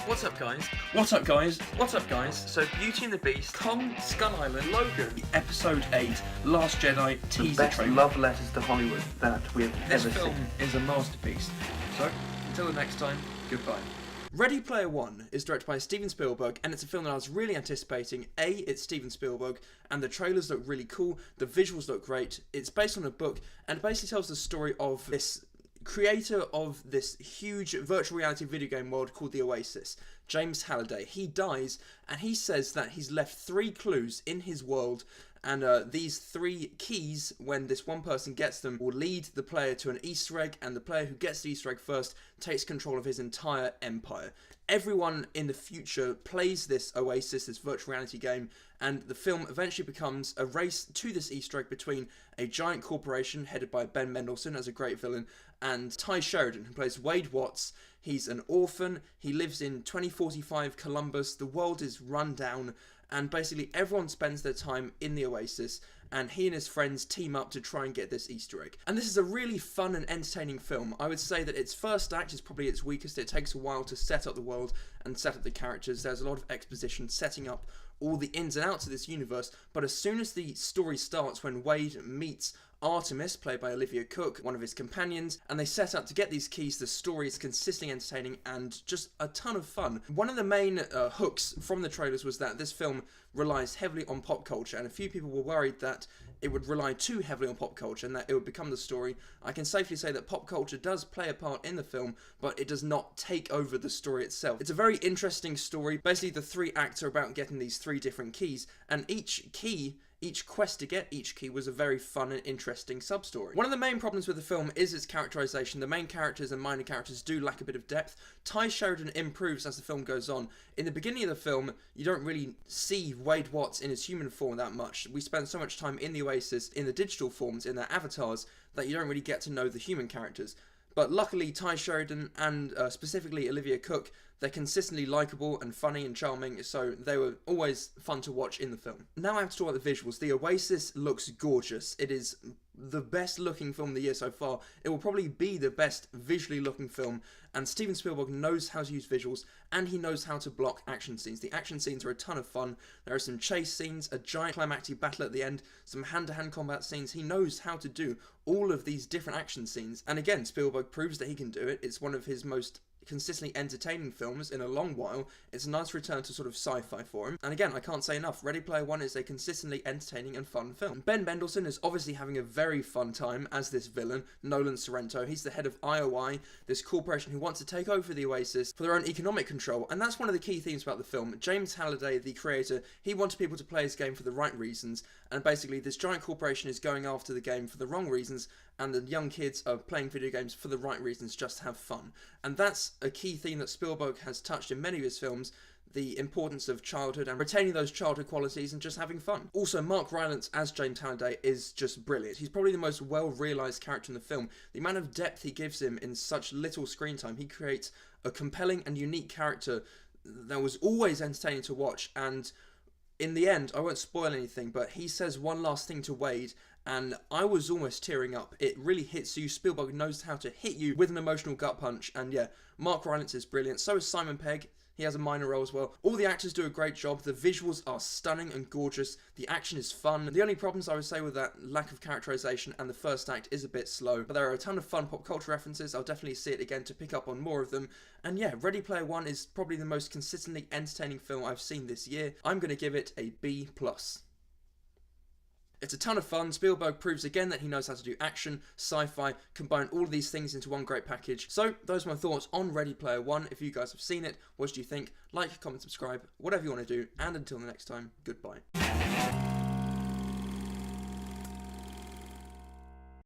What's up, guys? What's up, guys? What's up, guys? So, Beauty and the Beast, Kong Skull Island, Logan, Episode 8, Last Jedi The teaser best trailer. love letters to Hollywood that we've This ever film seen. is a masterpiece. So, until the next time, goodbye. Ready Player One is directed by Steven Spielberg, and it's a film that I was really anticipating. It's Steven Spielberg, and the trailers look really cool, the visuals look great. It's based on a book, and it basically tells the story of this creator of this huge virtual reality video game world called the OASIS, James Halliday. He dies, and he says that he's left 3 clues in his world, and these 3 keys, when this one person gets them, will lead the player to an Easter egg, and the player who gets the Easter egg first takes control of his entire empire. Everyone in the future plays this OASIS, this virtual reality game, and the film eventually becomes a race to this Easter egg between a giant corporation headed by Ben Mendelsohn as a great villain, and Ty Sheridan, who plays Wade Watts. He's an orphan, he lives in 2045 Columbus, the world is run down, and basically everyone spends their time in the Oasis, and he and his friends team up to try and get this Easter egg. And this is a really fun and entertaining film. I would say that its first act is probably its weakest. It takes a while to set up the world and set up the characters. There's a lot of exposition setting up all the ins and outs of this universe, but as soon as the story starts, when Wade meets Artemis, played by Olivia Cooke, one of his companions, and they set out to get these keys, the story is consistently entertaining and just a ton of fun. One of the main hooks from the trailers was that this film relies heavily on pop culture, and a few people were worried that it would rely too heavily on pop culture and that it would become the story. I can safely say that pop culture does play a part in the film, but it does not take over the story itself. It's a very interesting story. Basically, the 3 acts are about getting these 3 different keys, and each quest to get each key was a very fun and interesting sub-story. One of the main problems with the film is its characterization. The main characters and minor characters do lack a bit of depth. Ty Sheridan improves as the film goes on. In the beginning of the film, you don't really see Wade Watts in his human form that much. We spend so much time in the Oasis, in the digital forms, in their avatars, that you don't really get to know the human characters. But luckily, Ty Sheridan and specifically Olivia Cooke, they're consistently likeable and funny and charming, so they were always fun to watch in the film. Now I have to talk about the visuals. The Oasis looks gorgeous. It is the best looking film of the year so far. It will probably be the best visually looking film, and Steven Spielberg knows how to use visuals, and he knows how to block action scenes. The action scenes are a ton of fun. There are some chase scenes, a giant climactic battle at the end, some hand-to-hand combat scenes. He knows how to do all of these different action scenes, and again, Spielberg proves that he can do it. It's one of his most consistently entertaining films in a long while. It's a nice return to sort of sci-fi for him. And again, I can't say enough, Ready Player One is a consistently entertaining and fun film. Ben Mendelsohn is obviously having a very fun time as this villain, Nolan Sorrento. He's the head of IOI, this corporation who wants to take over the Oasis for their own economic control, and that's one of the key themes about the film. James Halliday, the creator, he wanted people to play his game for the right reasons, and basically this giant corporation is going after the game for the wrong reasons, and the young kids are playing video games for the right reasons, just to have fun. And that's a key theme that Spielberg has touched in many of his films, the importance of childhood and retaining those childhood qualities and just having fun. Also, Mark Rylance as James Halliday is just brilliant. He's probably the most well-realised character in the film. The amount of depth he gives him in such little screen time, he creates a compelling and unique character that was always entertaining to watch, and in the end, I won't spoil anything, but he says one last thing to Wade, and I was almost tearing up. It really hits you. Spielberg knows how to hit you with an emotional gut punch, and yeah, Mark Rylance is brilliant. So is Simon Pegg. He has a minor role as well. All the actors do a great job. The visuals are stunning and gorgeous. The action is fun. The only problems I would say with that lack of characterization and the first act is a bit slow, but there are a ton of fun pop culture references. I'll definitely see it again to pick up on more of them. And yeah, Ready Player One is probably the most consistently entertaining film I've seen this year. I'm going to give it a B+. It's a ton of fun. Spielberg proves again that he knows how to do action, sci-fi, combine all of these things into one great package. So, those are my thoughts on Ready Player One. If you guys have seen it, what do you think? Like, comment, subscribe, whatever you want to do, and until the next time, goodbye.